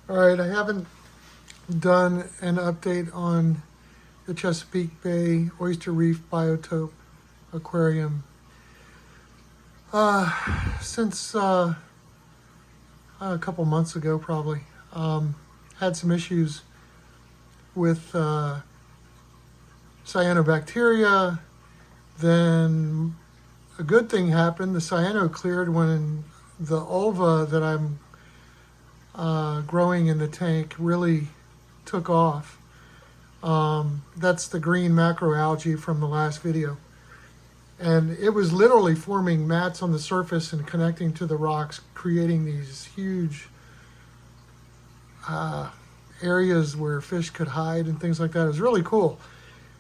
All right, I haven't done an update on the Chesapeake Bay Oyster Reef Biotope Aquarium since a couple months ago, probably. Had some issues with cyanobacteria. Then a good thing happened. The cyano cleared when the ulva that I'm growing in the tank really took off. That's the green macroalgae from the last video. And it was literally forming mats on the surface and connecting to the rocks, creating these huge areas where fish could hide and things like that. It was really cool.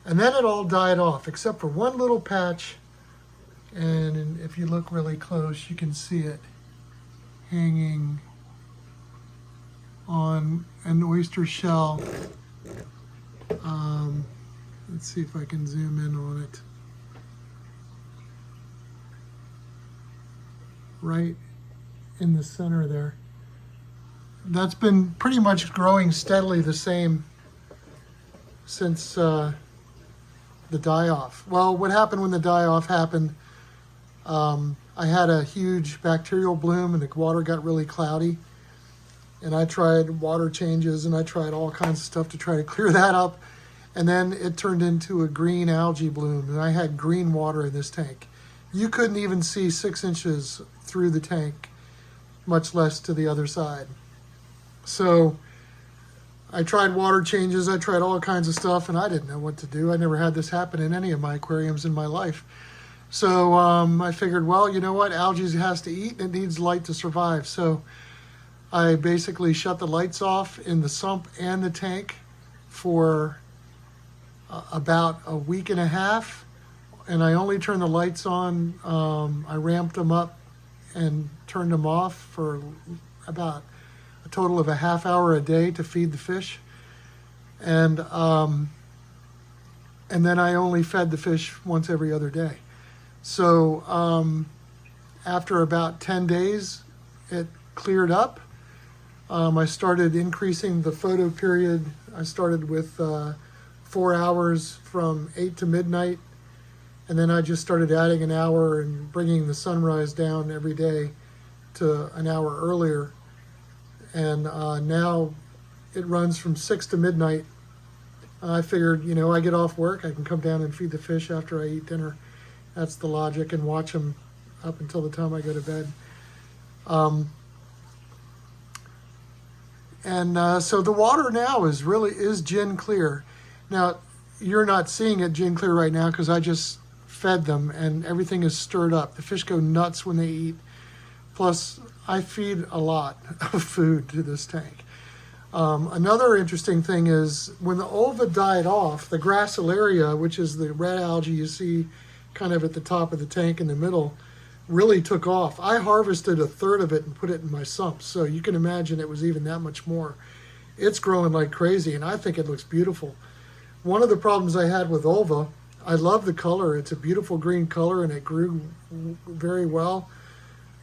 And then it all died off, except for one little patch. And if you look really close, you can see it hanging on an oyster shell. Let's see if I can zoom in on it. Right in the center there. That's been pretty much growing steadily the same since the die-off. Well, what happened when the die-off happened, I had a huge bacterial bloom and the water got really cloudy. And I tried water changes and I tried all kinds of stuff to try to clear that up. And then it turned into a green algae bloom and I had green water in this tank. You couldn't even see 6 inches through the tank, much less to the other side. So I tried water changes, I tried all kinds of stuff, and I didn't know what to do. I never had this happen in any of my aquariums in my life. So I figured, well, you know what? Algae has to eat and it needs light to survive. So I basically shut the lights off in the sump and the tank for about a week and a half. And I only turned the lights on. I ramped them up and turned them off for about a total of a half hour a day to feed the fish. And then I only fed the fish once every other day. So after about 10 days, it cleared up. I started increasing the photo period. I started with 4 hours from 8 to midnight. And then I just started adding an hour and bringing the sunrise down every day to an hour earlier. And now it runs from 6 to midnight. I figured, you know, I get off work, I can come down and feed the fish after I eat dinner. That's the logic, and watch them up until the time I go to bed. So the water now is gin clear. Now, you're not seeing it gin clear right now because I just fed them and everything is stirred up. The fish go nuts when they eat. Plus, I feed a lot of food to this tank. Another interesting thing is when the ulva died off, the gracilaria, which is the red algae you see kind of at the top of the tank in the middle, really took off. I harvested a third of it and put it in my sump, so you can imagine it was even that much more. It's growing like crazy, and I think it looks beautiful. One of the problems I had with ulva, I love the color. It's a beautiful green color, and it grew very well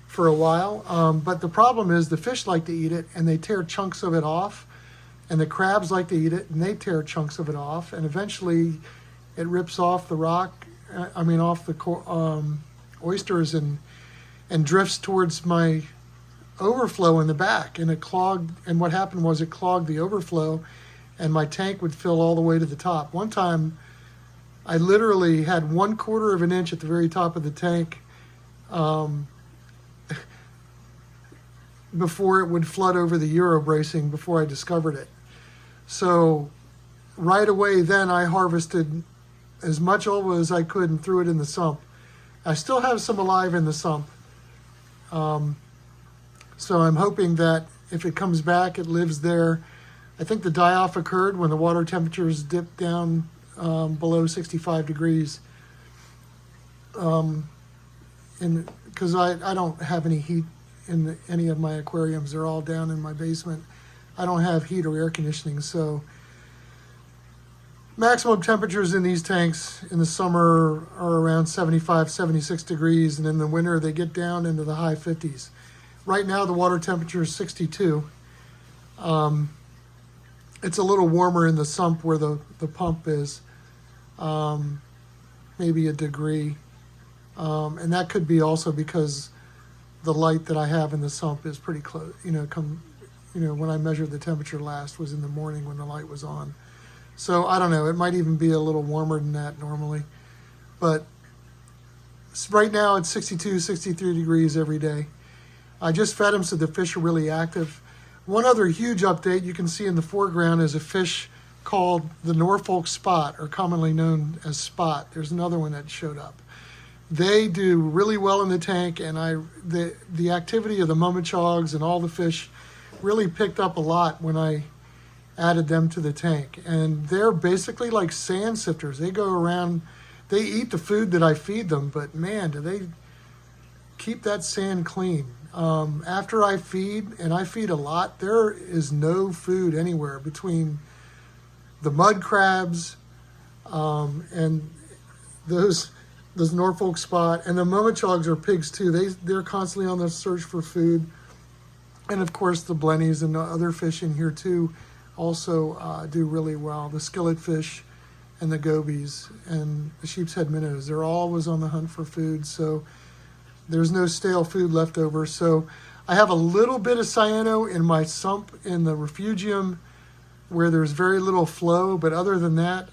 for a while. But the problem is the fish like to eat it, and they tear chunks of it off, and the crabs like to eat it, and they tear chunks of it off, and eventually it rips off the rock, off the oysters and drifts towards my overflow in the back, and it clogged. And what happened was it clogged the overflow, and my tank would fill all the way to the top. One time, I literally had 1/4 of an inch at the very top of the tank before it would flood over the Euro bracing before I discovered it. So right away then I harvested as much ulva as I could and threw it in the sump. I still have some alive in the sump. So I'm hoping that if it comes back, it lives there. I think the die-off occurred when the water temperatures dipped down below 65 degrees. Because I don't have any heat in any of my aquariums. They're all down in my basement. I don't have heat or air conditioning, so maximum temperatures in these tanks in the summer are around 75, 76 degrees, and in the winter they get down into the high 50s. Right now the water temperature is 62. It's a little warmer in the sump where the pump is, maybe a degree. And that could be also because the light that I have in the sump is pretty close. When I measured the temperature last was in the morning when the light was on. So I don't know, it might even be a little warmer than that normally. But right now it's 62, 63 degrees every day. I just fed them so the fish are really active. One other huge update you can see in the foreground is a fish called the Norfolk Spot, or commonly known as Spot. There's another one that showed up. They do really well in the tank, and the activity of the Mummichogs and all the fish really picked up a lot when I added them to the tank. And they're basically like sand sifters. They go around, they eat the food that I feed them, but man, do they keep that sand clean. After I feed, and I feed a lot, there is no food anywhere between the mud crabs and those Norfolk Spot, and the Mummichogs are pigs too. They're constantly on the search for food. And of course the Blennies and the other fish in here too also do really well. The Skilletfish and the Gobies and the Sheepshead minnows, they're always on the hunt for food, so there's no stale food left over. So I have a little bit of cyano in my sump in the refugium where there's very little flow, but other than that,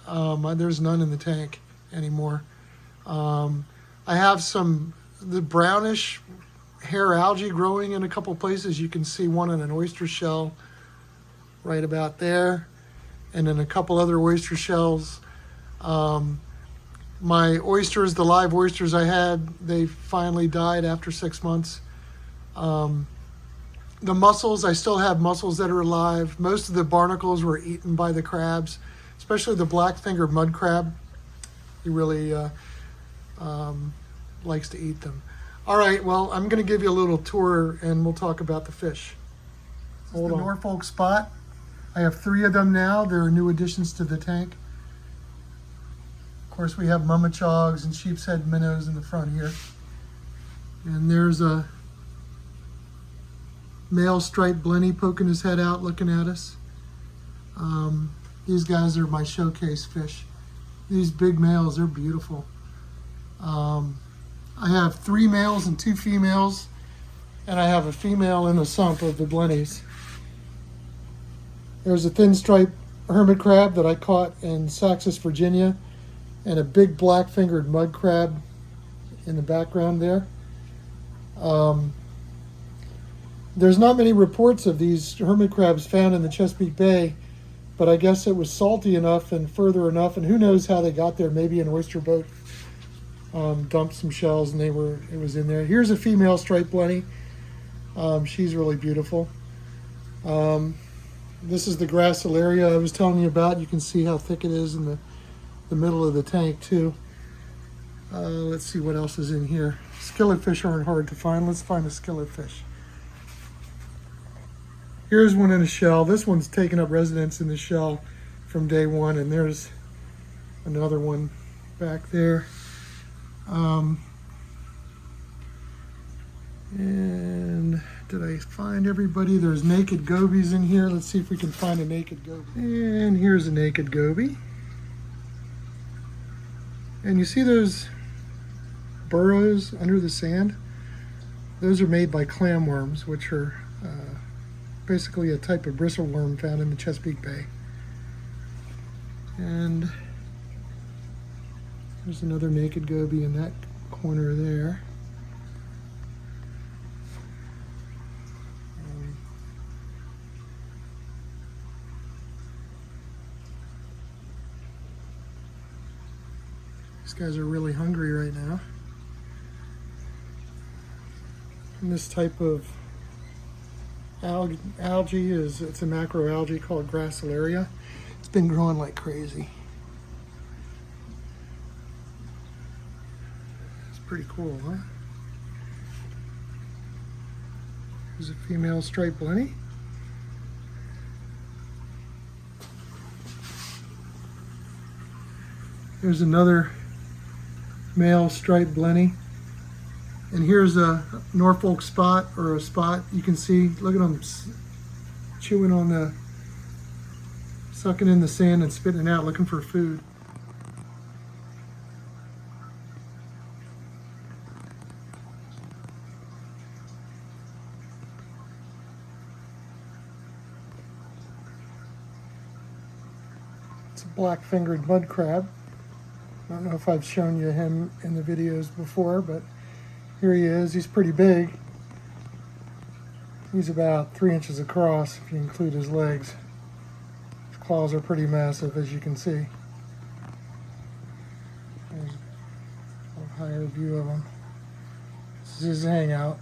there's none in the tank anymore. I have the brownish hair algae growing in a couple places. You can see one in an oyster shell right about there, and in a couple other oyster shells. My oysters, the live oysters I had, they finally died after 6 months. The mussels, I still have mussels that are alive. Most of the barnacles were eaten by the crabs, especially the black-fingered mud crab. He really likes to eat them. All right, well, I'm going to give you a little tour and we'll talk about the fish. Hold on. Norfolk Spot. I have 3 of them now. They're new additions to the tank. Of course, we have Mummichogs and Sheepshead minnows in the front here. And there's a male striped Blenny poking his head out looking at us. These guys are my showcase fish. These big males, they're beautiful. I have 3 males and 2 females, and I have a female in the sump of the Blennies. There's a thinstripe hermit crab that I caught in Saxis, Virginia, and a big black-fingered mud crab in the background there. There's not many reports of these hermit crabs found in the Chesapeake Bay, but I guess it was salty enough and further enough, and who knows how they got there. Maybe an oyster boat dumped some shells and it was in there. Here's a female striped Blenny. She's really beautiful. This is the gracilaria I was telling you about. You can see how thick it is in the middle of the tank too. Let's see what else is in here. Skilletfish aren't hard to find. Let's find a skilletfish. Here's one in a shell. This one's taken up residence in the shell from day one, and there's another one back there. And did I find everybody? There's naked gobies in here. Let's see if we can find a naked goby. And here's a naked goby. And you see those burrows under the sand? Those are made by clamworms, which are basically a type of bristleworm found in the Chesapeake Bay. And there's another naked goby in that corner there. These guys are really hungry right now. And this type of algae it's a macroalgae called gracilaria. It's been growing like crazy. It's pretty cool, huh? There's a female striped Blenny. There's another male striped Blenny. And here's a Norfolk Spot, or a spot. You can see, look at them chewing on the, sucking in the sand and spitting it out, looking for food. It's a black-fingered mud crab. I don't know if I've shown you him in the videos before, but here he is. He's pretty big. He's about 3 inches across if you include his legs. His claws are pretty massive, as you can see. There's a higher view of him. This is his hangout.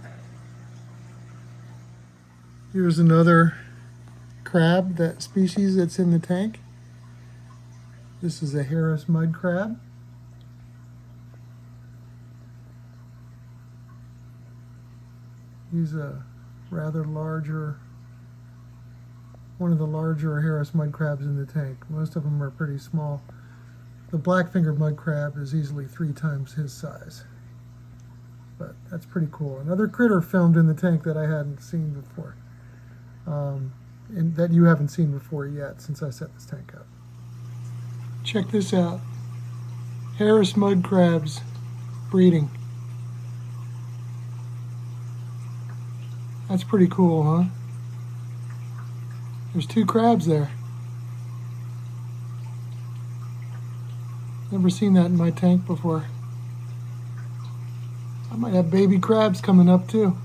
Here's another crab, that species that's in the tank. This is a Harris mud crab. He's a rather larger, one of the larger Harris mud crabs in the tank. Most of them are pretty small. The black-fingered mud crab is easily 3 times his size. But that's pretty cool. Another critter filmed in the tank that I hadn't seen before. And that you haven't seen before yet since I set this tank up. Check this out. Harris mud crabs breeding. That's pretty cool, huh? There's 2 crabs there. Never seen that in my tank before. I might have baby crabs coming up too.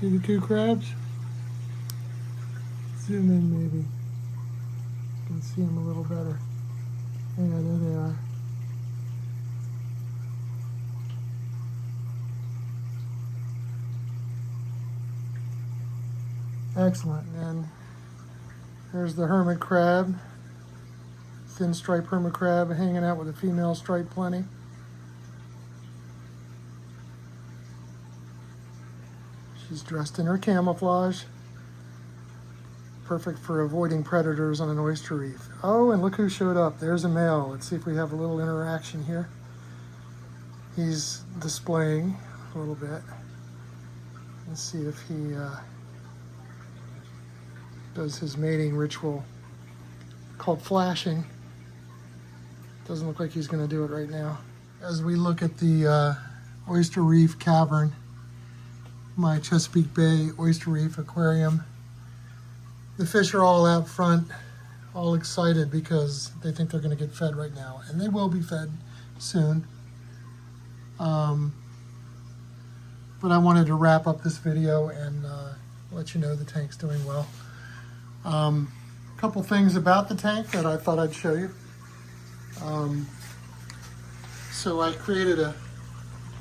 See the 2 crabs? Zoom in maybe. You can see them a little better. Yeah, there they are. Excellent. And there's the hermit crab, thinstripe hermit crab, hanging out with a female striped Blenny. She's dressed in her camouflage. Perfect for avoiding predators on an oyster reef. Oh, and look who showed up. There's a male. Let's see if we have a little interaction here. He's displaying a little bit. Let's see if he does his mating ritual called flashing. Doesn't look like he's going to do it right now. As we look at the Oyster Reef cavern, my Chesapeake Bay Oyster Reef Aquarium, the fish are all out front, all excited because they think they're going to get fed right now. And they will be fed soon. But I wanted to wrap up this video and let you know the tank's doing well. A couple things about the tank that I thought I'd show you. So I created a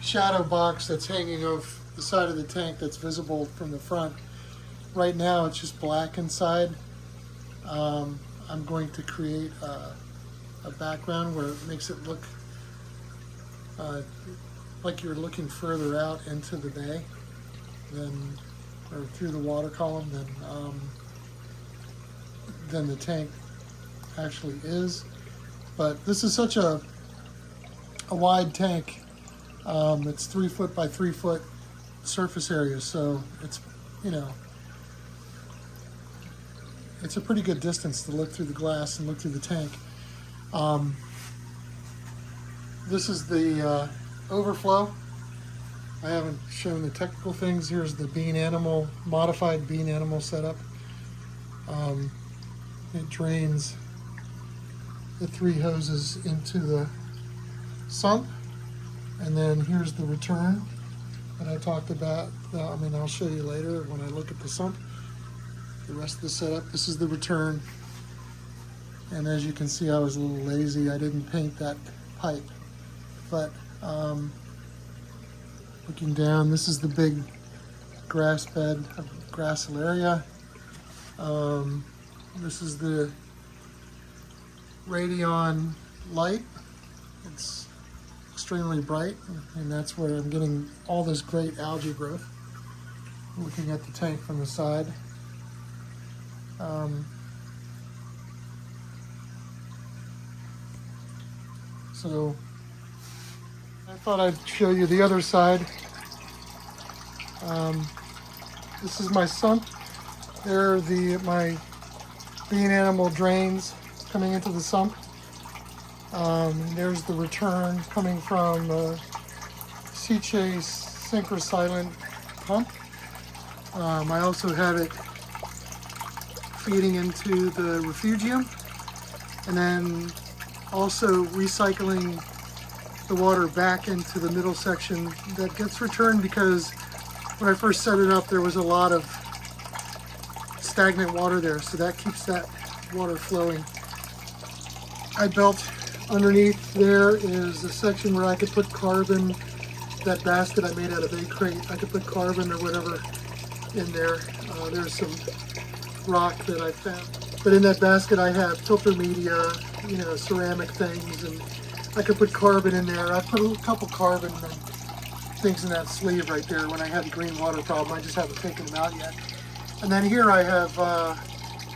shadow box that's hanging off the side of the tank that's visible from the front. Right now it's just black inside. I'm going to create a background where it makes it look like you're looking further out into the bay or through the water column than the tank actually is. But this is such a wide tank. It's 3 foot by 3 foot surface area, so it's, you know, it's a pretty good distance to look through the glass and look through the tank. This is the overflow. I haven't shown the technical things. Here's the modified bean animal setup. It drains the 3 hoses into the sump, and then here's the return that I talked about. I'll show you later when I look at the sump. The rest of the setup, this is the return. And as you can see, I was a little lazy. I didn't paint that pipe. But looking down, this is the big grass bed of Gracilaria. This is the Radion light. It's extremely bright, and that's where I'm getting all this great algae growth. Looking at the tank from the side. So thought I'd show you the other side. This is my sump. There are my being animal drains coming into the sump. There's the return coming from sea chase synchrosilent pump. I also have it feeding into the refugium, and then also recycling the water back into the middle section that gets returned, because when I first set it up there was a lot of stagnant water there, so that keeps that water flowing. I built underneath there is a section where I could put carbon. That basket I made out of egg crate, I could put carbon or whatever in there. There's some rock that I found. But in that basket I have filter media, you know, ceramic things, and I could put carbon in there. I put a couple carbon things in that sleeve right there when I had the green water problem. I just haven't taken them out yet. And then here I have,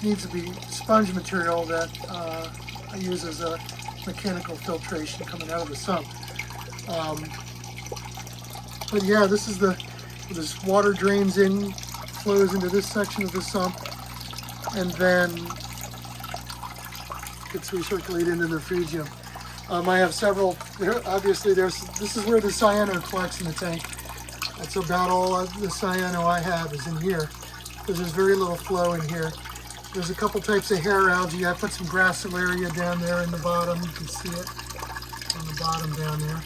needs to be sponge material that I use as a mechanical filtration coming out of the sump. But yeah, this is this water drains in, flows into this section of the sump, and then gets recirculated into the refugium. I have several, obviously this is where the cyano collects in the tank. That's about all the cyano I have is in here, because there's very little flow in here. There's a couple types of hair algae. I put some gracilaria down there in the bottom. You can see it on the bottom down there.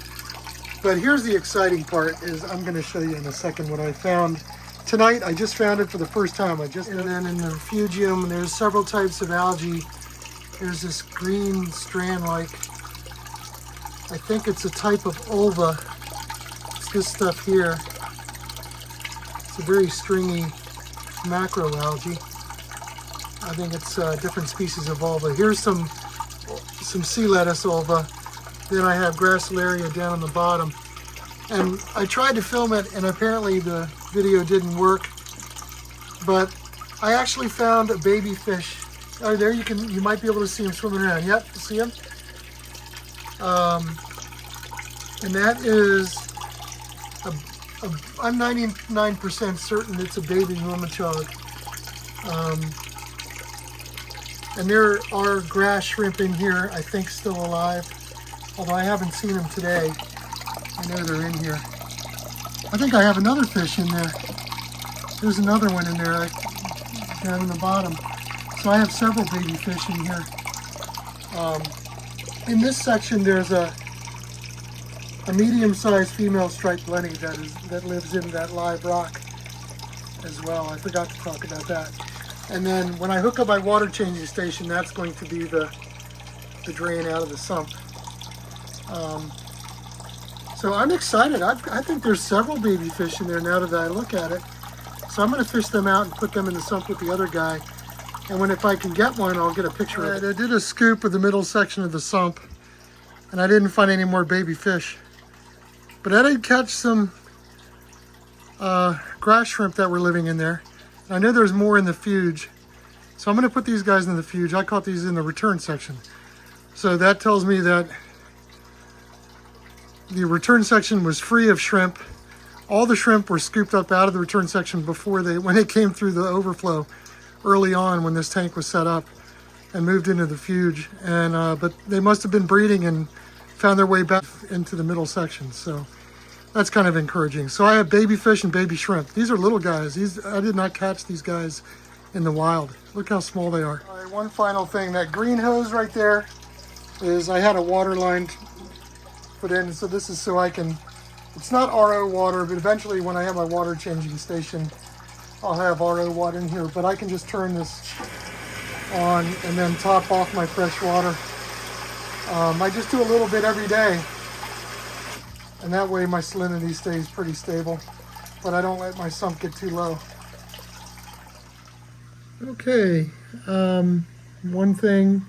But here's the exciting part, is I'm going to show you in a second what I found tonight. I just found it for the first time. And then in the refugium, there's several types of algae. There's this green strand-like, I think it's a type of ulva. It's this stuff here. It's a very stringy macroalgae. I think it's different species of ulva. Here's some sea lettuce ulva. Then I have gracilaria down on the bottom. And I tried to film it, and apparently the video didn't work. But I actually found a baby fish. Oh, there you might be able to see him swimming around. Yep, see him? And that is, I'm 99% certain it's a baby Mummichog. And there are grass shrimp in here, I think still alive. Although I haven't seen them today. I know they're in here. I think I have another fish in there. There's another one in there down in the bottom. So I have several baby fish in here. In this section there's a medium-sized female striped Blenny that lives in that live rock as well. I forgot to talk about that. And then when I hook up my water changing station, that's going to be the drain out of the sump. So I'm excited. I think there's several baby fish in there now that I look at it. So I'm going to fish them out and put them in the sump with the other guy. And if I can get one, I'll get a picture of it. I did a scoop of the middle section of the sump, and I didn't find any more baby fish. But I did catch some grass shrimp that were living in there. I know there's more in the fuge. So I'm going to put these guys in the fuge. I caught these in the return section. So that tells me that the return section was free of shrimp. All the shrimp were scooped up out of the return section when they came through the overflow early on when this tank was set up and moved into the fuge. But they must have been breeding and found their way back into the middle section. So that's kind of encouraging. So I have baby fish and baby shrimp. These are little guys. I did not catch these guys in the wild. Look how small they are. All right, one final thing. That green hose right there is, I had a water line put in. So this is so I can, it's not RO water, but eventually when I have my water changing station, I'll have RO water in here. But I can just turn this on and then top off my fresh water. I just do a little bit every day. And that way my salinity stays pretty stable, but I don't let my sump get too low. Okay, one thing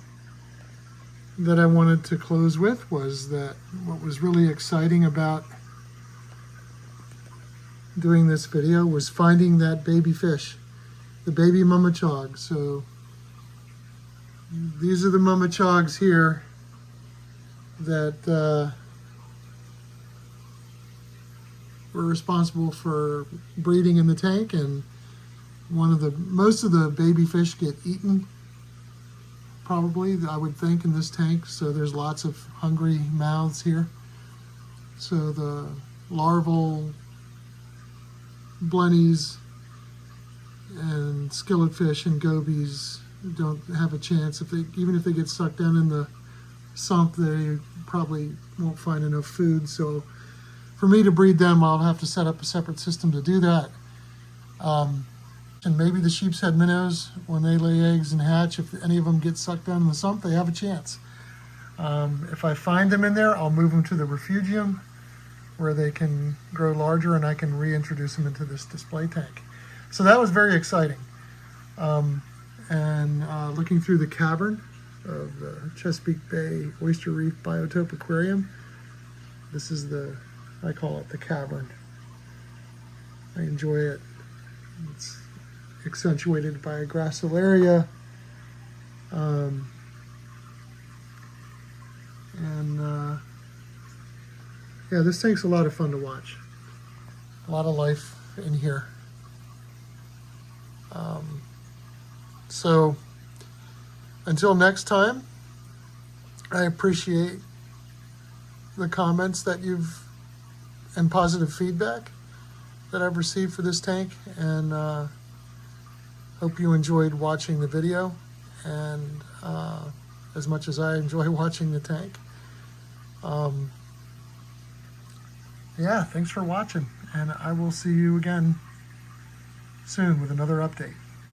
that I wanted to close with was that what was really exciting about doing this video was finding that baby fish, the baby Mummichog. So these are the Mummichogs here that were responsible for breeding in the tank, and most of the baby fish get eaten, probably, I would think, in this tank. So there's lots of hungry mouths here. So the larval blennies and skilletfish and gobies don't have a chance. Even if they get sucked down in the sump, they probably won't find enough food. So for me to breed them, I'll have to set up a separate system to do that. And maybe the sheepshead minnows, when they lay eggs and hatch, if any of them get sucked down in the sump, they have a chance. If I find them in there, I'll move them to the refugium where they can grow larger, and I can reintroduce them into this display tank. So that was very exciting. Looking through the cavern of the Chesapeake Bay Oyster Reef Biotope Aquarium, this is I call it the cavern. I enjoy it. It's accentuated by a gracilaria. Yeah, this tank's a lot of fun to watch. A lot of life in here. So until next time, I appreciate the comments and positive feedback that I've received for this tank, and hope you enjoyed watching the video, and as much as I enjoy watching the tank. Yeah, thanks for watching, and I will see you again soon with another update.